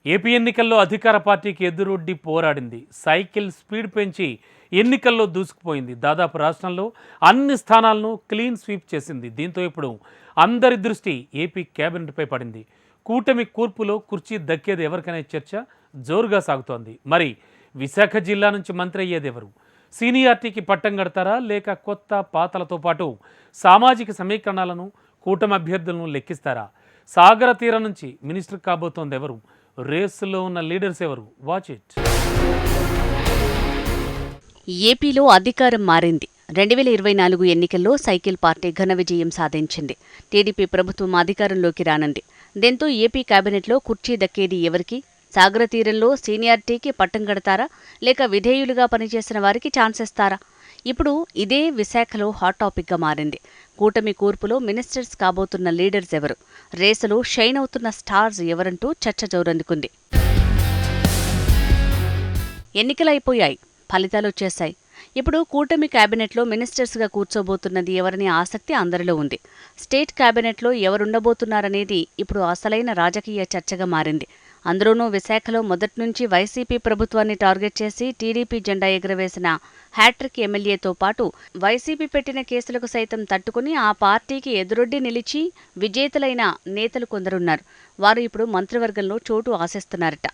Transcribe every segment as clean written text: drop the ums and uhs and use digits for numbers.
AP ఎన్నికల్లో అధికార పార్టీకి ఎదురొడ్డి పోరాడింది. సైకిల్ స్పీడ్ పెంచి ఎన్నికల్లో దూసుకుపోయింది. దాదాపు రాష్ట్రంలో అన్ని స్థానాలను క్లీన్ స్వీప్ చేసింది. దీంతో ఇప్పుడు అందరి దృష్టి ఏపీ కేబినెట్పై పడింది. కూటమి కూర్పులో కుర్చీ దక్కేది ఎవరికనే చర్చ జోరుగా సాగుతోంది. మరి విశాఖ జిల్లా నుంచి మంత్రి అయ్యేది ఎవరు? సీనియారిటీకి పట్టం కడతారా, లేక కొత్త పాతలతో పాటు సామాజిక సమీకరణాలను, కూటమి అభ్యర్థులను లెక్కిస్తారా? సాగర తీరం నుంచి మినిస్టర్ కాబోతోంది ఎవరు? రేసులో ఉన్న లీడర్స్ ఎవరు? Watch it. ఏపీలో అధికారం మారింది. 2024 ఎన్నికల్లో సైకిల్ పార్టీ ఘన విజయం సాధించింది. టీడీపీ ప్రభుత్వం అధికారంలోకి రానుంది. దీంతో ఏపీ కేబినెట్లో కుర్చీ దక్కేది ఎవరికి? సాగర తీరంలో సీనియారిటీకి పట్టం కడతారా, లేక విధేయులుగా పనిచేసిన వారికి ఛాన్స్ ఇస్తారా? ఇప్పుడు ఇదే విశాఖలో హాట్ టాపిక్గా మారింది. కూటమి కూర్పులో మినిస్టర్స్ కాబోతున్న లీడర్స్ ఎవరు? రేసులో షైన్ అవుతున్న స్టార్స్ ఎవరంటూ చర్చ జోరందుకుంది. ఎన్నికలైపోయాయి, ఫలితాలొచ్చేశాయి. ఇప్పుడు కూటమి కేబినెట్లో మినిస్టర్స్గా కూర్చోబోతున్నది ఎవరనే ఆసక్తి అందరిలో ఉంది. స్టేట్ కేబినెట్లో ఎవరుండబోతున్నారనేది ఇప్పుడు అసలైన రాజకీయ చర్చగా మారింది. అందులోనూ విశాఖలో మొదట్నుంచి వైసీపీ ప్రభుత్వాన్ని టార్గెట్ చేసి టీడీపీ జెండా ఎగురవేసిన హ్యాట్రిక్ ఎమ్మెల్యేతో పాటు వైసీపీ పెట్టిన కేసులకు సైతం తట్టుకుని ఆ పార్టీకి ఎదురొడ్డి నిలిచి విజేతలైన నేతలు కొందరున్నారు. వారు ఇప్పుడు మంత్రివర్గంలో చోటు ఆశిస్తున్నారట.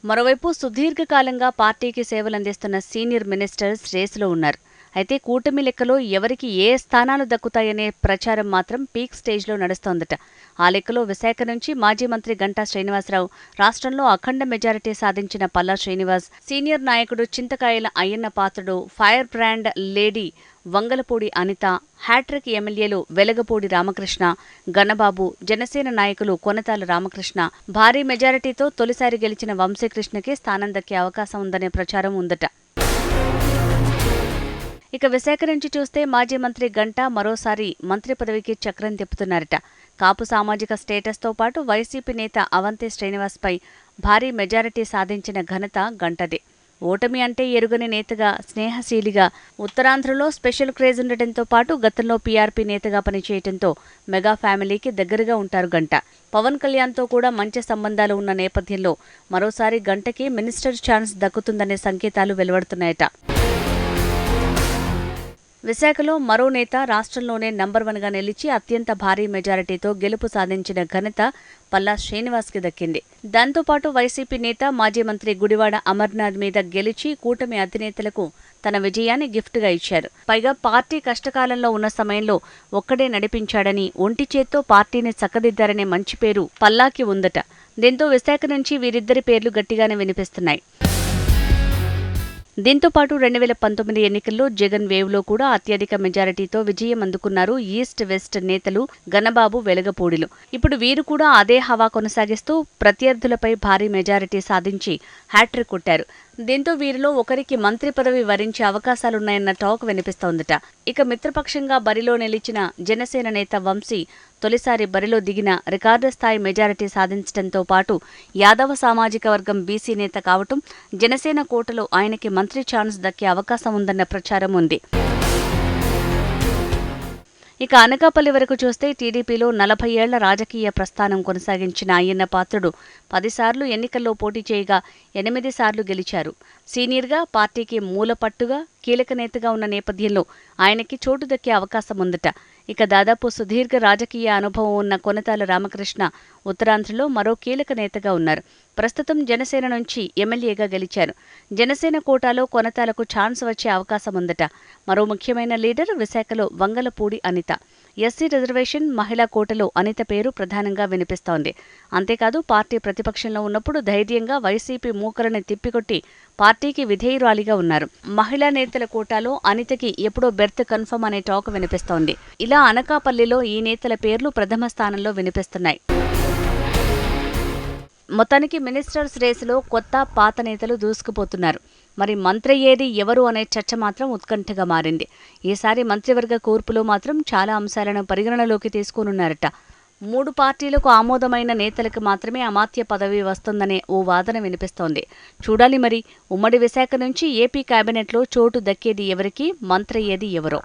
మరోవైపు సుదీర్ఘకాలంగా పార్టీకి సేవలందిస్తున్న సీనియర్ మినిస్టర్స్ రేసులో ఉన్నారు. అయితే కూటమి లెక్కలో ఎవరికి ఏ స్థానాలు దక్కుతాయనే ప్రచారం మాత్రం పీక్ స్టేజ్లో నడుస్తోందట. ఆ లెక్కలో విశాఖ నుంచి మాజీ మంత్రి గంటా శ్రీనివాసరావు, రాష్ట్రంలో అఖండ మెజారిటీ సాధించిన పల్లా శ్రీనివాస్, సీనియర్ నాయకుడు Chintakayala Ayyanna Patrudu, fire brand lady Vangalapudi Anitha, hat trick ఎమ్మెల్యేలు వెలగపూడి రామకృష్ణ, గన్నబాబు, జనసేన నాయకులు కొనతాల రామకృష్ణ, భారీ మెజారిటీతో తొలిసారి గెలిచిన వంశీకృష్ణకి స్థానం దక్కే అవకాశం ఉందనే ప్రచారం ఉందట. ఇక విశాఖ నుంచి చూస్తే మాజీ మంత్రి గంటా మరోసారి మంత్రి పదవికి చక్రం తిప్పుతున్నారట. కాపు సామాజిక స్టేటస్తో పాటు వైసీపీ నేత అవంతి శ్రీనివాస్పై భారీ మెజారిటీ సాధించిన ఘనత గంటదే. ఓటమి అంటే ఎరుగని నేతగా, స్నేహశీలిగా, ఉత్తరాంధ్రలో స్పెషల్ క్రేజ్ ఉండటంతో పాటు గతంలో పీఆర్పీ నేతగా పనిచేయటంతో మెగా ఫ్యామిలీకి దగ్గరగా ఉంటారు గంట. పవన్ కళ్యాణ్తో కూడా మంచి సంబంధాలు ఉన్న నేపథ్యంలో మరోసారి గంటకి మినిస్టర్ ఛాన్స్ దక్కుతుందనే సంకేతాలు వెలువడుతున్నాయట. విశాఖలో మరో నేత రాష్ట్రంలోనే నంబర్ 1గా నిలిచి అత్యంత భారీ మెజారిటీతో గెలుపు సాధించిన ఘనత పల్లా శ్రీనివాస్కి దక్కింది. దాంతోపాటు వైసీపీ నేత మాజీ మంత్రి గుడివాడ అమర్నాథ్ మీద గెలిచి కూటమి అధినేతలకు తన విజయాన్ని గిఫ్ట్గా ఇచ్చారు. పైగా పార్టీ కష్టకాలంలో ఉన్న సమయంలో ఒక్కడే నడిపించాడని, ఒంటి చేత్తో పార్టీని చక్కదిద్దారనే మంచి పేరు పల్లాకి ఉందట. దీంతో విశాఖ నుంచి వీరిద్దరి పేర్లు గట్టిగానే వినిపిస్తున్నాయి. దీంతోపాటు 2019 ఎన్నికల్లో జగన్ వేవ్లో కూడా అత్యధిక మెజారిటీతో విజయం అందుకున్నారు ఈస్ట్ వెస్ట్ నేతలు గన్నబాబు, వెలగపూడిలు. ఇప్పుడు వీరు కూడా అదే హవా కొనసాగిస్తూ ప్రత్యర్థులపై భారీ మెజారిటీ సాధించి హ్యాట్రిక్ కొట్టారు. దీంతో వీరిలో ఒకరికి మంత్రి పదవి వరించే అవకాశాలున్నాయన్న టాక్ వినిపిస్తోందట. ఇక మిత్రపక్షంగా బరిలో నిలిచిన జనసేన నేత వంశీ తొలిసారి బరిలో దిగిన రికార్డు స్థాయి మెజారిటీ సాధించడంతో పాటు యాదవ సామాజిక వర్గం బీసీ నేత కావటం జనసేన కోటలో ఆయనకి మంత్రి ఛాన్స్ దక్కే అవకాశం ఉందన్న ప్రచారం ఉంది. ఇక అనకాపల్లి వరకు చూస్తే టీడీపీలో 40 ఏళ్ల రాజకీయ ప్రస్థానం కొనసాగించిన అయ్యన్న పాత్రుడు 10 సార్లు ఎన్నికల్లో పోటీ చేయగా 8 సార్లు గెలిచారు. సీనియర్గా, పార్టీకి మూలపట్టుగా, కీలక నేతగా ఉన్న నేపథ్యంలో ఆయనకి చోటు దక్కే అవకాశం ఉందట. ఇక దాదాపు సుదీర్ఘ రాజకీయ అనుభవం ఉన్న కొనతాల రామకృష్ణ ఉత్తరాంధ్రలో మరో కీలక నేతగా ఉన్నారు. ప్రస్తుతం జనసేన నుంచి ఎమ్మెల్యేగా గెలిచారు. జనసేన కోటాలో కొనతాలకు ఛాన్స్ వచ్చే అవకాశం ఉందట. మరో ముఖ్యమైన లీడర్ విశాఖలో వంగలపూడి అనిత. ఎస్సీ రిజర్వేషన్ మహిళా కోటలో అనిత పేరు ప్రధానంగా వినిపిస్తోంది. అంతేకాదు పార్టీ ప్రతిపక్షంలో ఉన్నప్పుడు ధైర్యంగా వైసీపీ మూకలను తిప్పికొట్టి పార్టీకి విధేయురాలిగా ఉన్నారు. మహిళా నేతల కోటాలో అనితకి ఎప్పుడో బెర్త్ కన్ఫర్మ్ అనే టాక్ వినిపిస్తోంది. ఇలా అనకాపల్లిలో ఈ నేతల పేర్లు ప్రథమ స్థానంలో వినిపిస్తున్నాయి. మొత్తానికి మినిస్టర్స్ రేసులో కొత్త, పాత నేతలు దూసుకుపోతున్నారు. మరి మంత్రి ఏది ఎవరు అనే చర్చ మాత్రం ఉత్కంఠగా మారింది. ఈసారి మంత్రివర్గ కూర్పులో మాత్రం చాలా అంశాలను పరిగణనలోకి తీసుకోనున్నారట. 3 పార్టీలకు ఆమోదమైన నేతలకు మాత్రమే అమాత్య పదవి వస్తుందనే ఓ వాదన వినిపిస్తోంది. చూడాలి మరి ఉమ్మడి విశాఖ నుంచి ఏపీ కేబినెట్లో చోటు దక్కేది ఎవరికి, మంత్రి ఏది ఎవరో.